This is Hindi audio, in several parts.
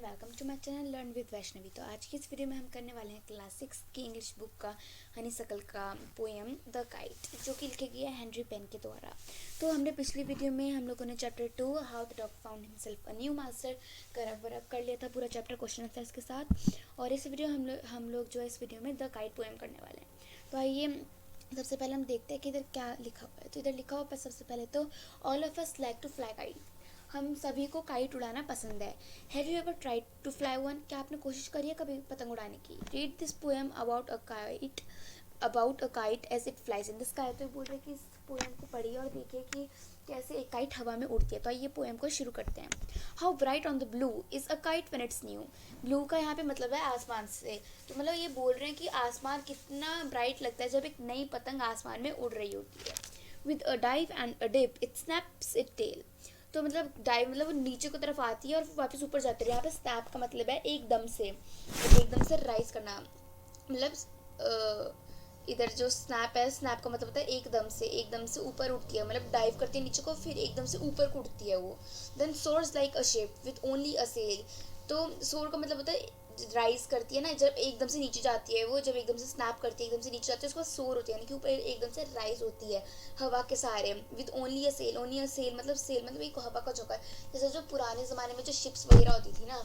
Welcome to my channel learn with Vaishnavi. तो आज की इस वीडियो में हम करने वाले हैं क्लास 6 की इंग्लिश बुक का हनीसकल का पोएम द काइट, जो कि लिखी गई है हेनरी पेन के द्वारा। तो हमने पिछली वीडियो में हम लोगों ने chapter 2 how the dog found himself a new master cover कर लिया था, पूरा चैप्टर क्वेश्चन आंसर्स के साथ। और इस वीडियो हम लोग जो है इस वीडियो में द काइट पोएम करने वाले हैं। तो आइए सबसे पहले हम देखते हैं कि इधर क्या लिखा हुआ है। तो इधर लिखा हुआ है सबसे पहले तो all of us like to fly kite, हम सभी को काइट उड़ाना पसंद है। Have you ever tried to fly one, क्या आपने कोशिश करी है कभी पतंग उड़ाने की। Read this poem about a kite as it flies in the sky. तो बोल रहे कि इस पोएम को पढ़िए और देखिए कि कैसे एक काइट हवा में उड़ती है। तो आइए पोएम को शुरू करते हैं। How bright on the blue is a kite when it's new. Blue का यहाँ पे मतलब है आसमान से, तो मतलब ये बोल रहे हैं कि आसमान कितना ब्राइट लगता है जब एक नई पतंग आसमान में उड़ रही होती है। With a dive and a dip it snaps its tail. तो मतलब डाइव मतलब वो नीचे की तरफ आती है और वापस ऊपर जाती है। यहाँ पे स्नैप का मतलब है एकदम से, मतलब एकदम से राइज करना। मतलब इधर जो स्नैप है, स्नैप का मतलब होता है एकदम से ऊपर उठती है, मतलब डाइव करती है नीचे को फिर एकदम से ऊपर को उठती है वो। Then soars like a ship with only a sail. तो सोर का मतलब होता है राइज करती है ना, जब एकदम से नीचे जाती है वो, जब एकदम से स्नैप करती है एकदम से नीचे जाती है उसके बाद सोर होती है, यानी कि ऊपर एकदम से राइज होती है हवा के सहारे। विद ओनली अ सेल मतलब एक हवा का झोंका। जैसे जो पुराने ज़माने में जो शिप्स वगैरह होती थी ना,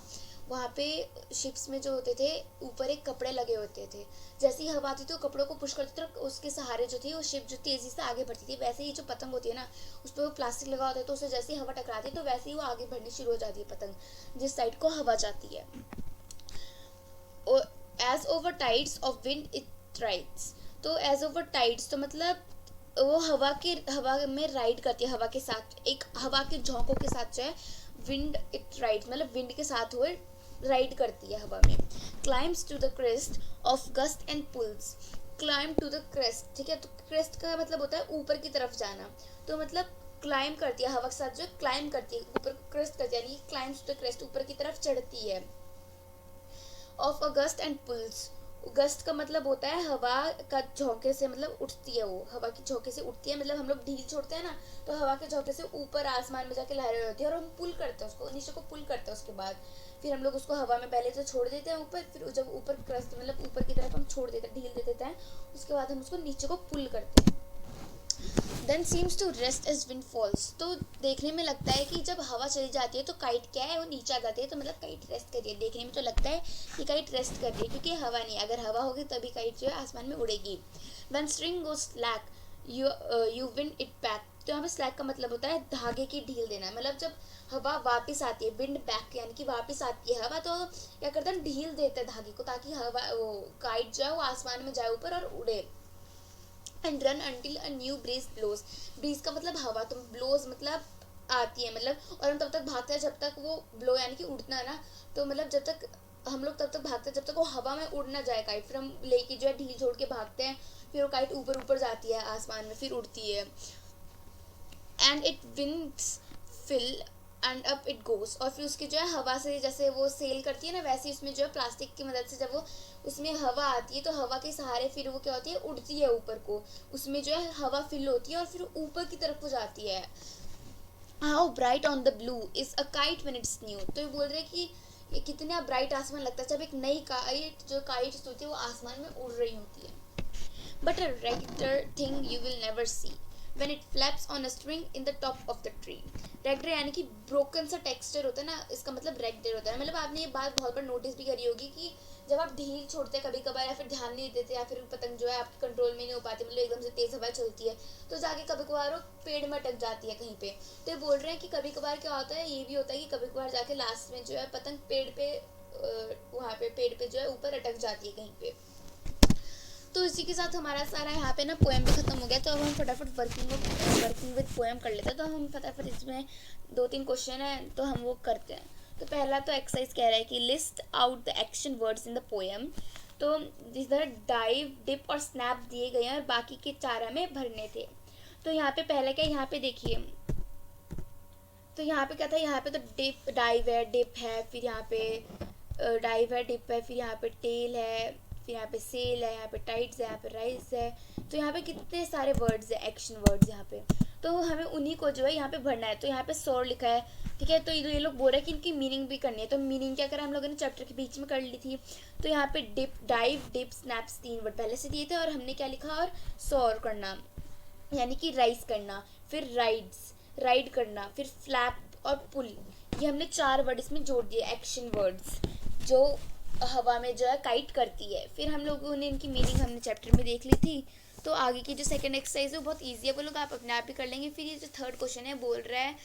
वहाँ पे शिप्स में जो होते थे ऊपर एक कपड़े लगे होते थे, जैसे ही हवा आती थी तो कपड़ों को पुश करती थी और उसके सहारे जो थी वो शिप जो तेज़ी से आगे बढ़ती थी। वैसे ही जो पतंग होती है ना, उस पर वो प्लास्टिक लगा होता है, तो उससे जैसे ही हवा टकराती है तो वैसे ही वो आगे बढ़नी शुरू हो जाती है पतंग, जिस साइड को हवा जाती है। As over tides of wind it rides. तो एज ओवर टाइड्स तो मतलब वो हवा में राइड करती है, हवा के साथ, एक हवा के झोंकों के साथ जो है विंड इट राइड्स, मतलब विंड के साथ हुए राइड करती है हवा में। Climbs to the crest of gust and pulls. Climb to the crest, ठीक है, तो क्रेस्ट का मतलब होता है ऊपर की तरफ जाना। तो मतलब क्लाइम करती है हवा के साथ, जो क्लाइम करती है ऊपर क्रेस्ट करती है, यानी क्लाइम्स टू द क्रेस्ट ऊपर की तरफ चढ़ती है। Of a gust and pulls, gust का मतलब होता है हवा का झोंके से, मतलब उठती है वो, हवा की झोंके से उठती है। मतलब हम लोग ढील छोड़ते हैं ना, तो हवा के झोंके से ऊपर आसमान में जाके लहरें होती है और हम पुल करते हैं उसको, नीचे को पुल करते हैं। उसके बाद फिर हम लोग उसको हवा में पहले तो छोड़ देते हैं ऊपर, फिर जब ऊपर क्रस्ट मतलब ऊपर की तरफ हम छोड़ देते हैं, ढील दे देते हैं, उसके बाद हम उसको नीचे को पुल करते हैं। Then seems to rest as wind falls. तो देखने में लगता है कि जब हवा चली जाती है तो काइट क्या है, वो नीचे आ जाती है, तो मतलब काइट रेस्ट कर रही है। देखने में तो लगता है कि काइट रेस्ट कर रही है, क्योंकि हवा नहीं, अगर हवा होगी तभी काइट जो है आसमान में उड़ेगी। When string goes slack you win it back. तो यहाँ पे स्लैक का मतलब होता है धागे की ढील देना, मतलब जब हवा वापस आती है, विंड बैक यानी कि वापस आती है हवा, तो क्या करता है ढील देता है धागे को, ताकि हवा वो काइट जो है वो आसमान में जाए ऊपर और उड़े। And run until a new breeze blows. Breeze का मतलब हवा, तो ब्लोज मतलब आती है, मतलब और हम तब तक भागते हैं जब तक वो ब्लो यानी कि उड़ना ना, तो मतलब जब तक हम लोग तब तक भागते हैं जब तक वो हवा में उड़ ना जाए काइट, फिर हम लेके जो है ढील छोड़ के भागते हैं, फिर वो काइट ऊपर ऊपर जाती है आसमान में, फिर उड़ती है। And its wings fill and up it goes. और फिर उसकी जो है हवा से जैसे वो सेल करती है ना, वैसे ही उसमें जो है प्लास्टिक की मदद से जब वो उसमें हवा आती है तो हवा के सहारे फिर वो क्या होती है, उड़ती है ऊपर को, उसमें जो है हवा फिल होती है और फिर ऊपर की तरफ वो जाती है। How bright on the blue is a kite when it's new. तो ये बोल रहे हैं कि ये कितना ब्राइट आसमान लगता है जब एक नई काइट जो काइट होती है वो आसमान में उड़ रही होती है। but a regular thing you will never see when it flaps on a string in the top of the tree. रेगडर यानी कि ब्रोकन सा टेक्सचर होता है ना, इसका मतलब रेगडर होता है। मतलब आपने ये बात बहुत बार नोटिस भी करी होगी कि जब आप ढील छोड़ते हैं कभी कभार, या फिर ध्यान नहीं देते, या फिर पतंग जो है आपके कंट्रोल में नहीं हो पाती, मतलब एकदम से तेज हवा चलती है तो जाके कभी कभार वो पेड़ में अटक जाती है कहीं पे। तो ये बोल रहे हैं कि कभी कभार क्या होता है, ये भी होता है कि कभी कभार जाके लास्ट में जो है पतंग पेड़ पे वहाँ पे पेड़ पे जो है ऊपर अटक जाती है कहीं पे। तो इसी के साथ हमारा सारा यहाँ पे ना पोएम भी खत्म हो गया। तो अब हम फटाफट वर्किंग विद पोएम कर लेते हैं। तो हम फटाफट इसमें 2-3 क्वेश्चन है तो हम वो करते हैं। तो पहला तो एक्सरसाइज कह रहा है कि list out the action words in the poem. तो इधर डाइव, डिप और स्नैप दिए गए हैं और बाकी के 4 हमें भरने थे। तो यहाँ पे पहला क्या, यहाँ पे देखिए, तो यहाँ पे क्या था, यहाँ पे तो डिप डाइव है, डिप है, फिर यहाँ पे डाइव है, डिप है, फिर यहाँ पे टेल है, फिर यहाँ पे सेल है, यहाँ पे टाइट्स है, यहाँ पे राइस है। तो यहाँ पे कितने सारे वर्ड्स है, एक्शन वर्ड्स यहाँ पे। तो हमें उन्हीं को जो है यहाँ पे भरना है। तो यहाँ पे सोर लिखा है, ठीक है। तो ये लोग बोल रहे हैं कि इनकी मीनिंग भी करनी है। तो मीनिंग क्या करा हम लोगों ने चैप्टर के बीच में कर ली थी। तो यहाँ पे dip, dive, dip, snaps 3 word पहले से दिए थे और हमने क्या लिखा, और सोर करना यानी कि राइज करना, फिर राइड्स, राइड करना, फिर फ्लैप और पुल, ये हमने 4 वर्ड इसमें जोड़ दिए, एक्शन वर्ड्स जो हवा में जो है काइट करती है। फिर हम लोगों ने इनकी मीनिंग हमने चैप्टर में देख ली थी। तो आगे की जो सेकंड एक्सरसाइज है वो बहुत ईजी है, वो लोग आप अपने आप ही कर लेंगे। फिर ये जो थर्ड क्वेश्चन है बोल रहा है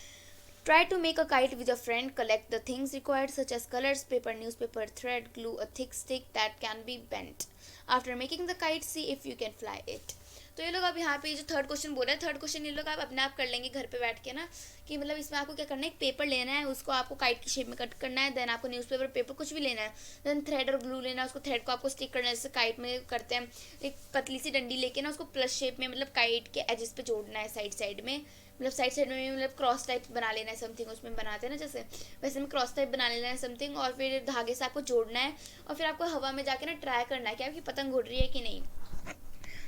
try to make a kite with a friend, collect the things required such as colors, paper, newspaper, thread, glue, a thick stick that can be bent. After making the kite, see if you can fly it. तो ये लोग अब यहाँ पे जो थर्ड क्वेश्चन बोल रहे हैं, थर्ड क्वेश्चन ये लोग आप अपने आप कर लेंगे घर पे बैठ के ना, कि मतलब इसमें आपको क्या करना है, एक पेपर लेना है, उसको आपको काइट की शेप में कट करना है, देन आपको न्यूज़पेपर, पेपर कुछ भी लेना है, देन थ्रेड और ग्लू लेना है, उसको थ्रेड को आपको स्टिक करना है जैसे काइट में करते हैं, एक पतली सी डंडी लेके ना उसको प्लस शेप में मतलब काइट के एजेस पे जोड़ना है, साइड साइड में, मतलब साइड साइड में मतलब क्रॉस टाइप बना लेना है समथिंग, उसमें बनाते हैं ना जैसे, वैसे में क्रॉस टाइप बना लेना है समथिंग, और फिर धागे से आपको जोड़ना है, और फिर आपको हवा में जाके ना ट्राई करना है कि आपकी पतंग उड़ रही है कि नहीं।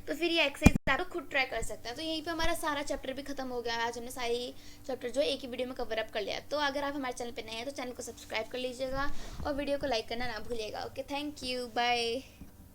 तो फिर ये एक्सरसाइज आप खुद ट्राई कर सकते हैं। तो यहीं पे हमारा सारा चैप्टर भी खत्म हो गया है। आज हमने सारी चैप्टर जो एक ही वीडियो में कवर अप कर लिया। तो अगर आप हमारे चैनल पे नए हैं तो चैनल को सब्सक्राइब कर लीजिएगा और वीडियो को लाइक करना ना भूलिएगा। Okay, thank you, bye.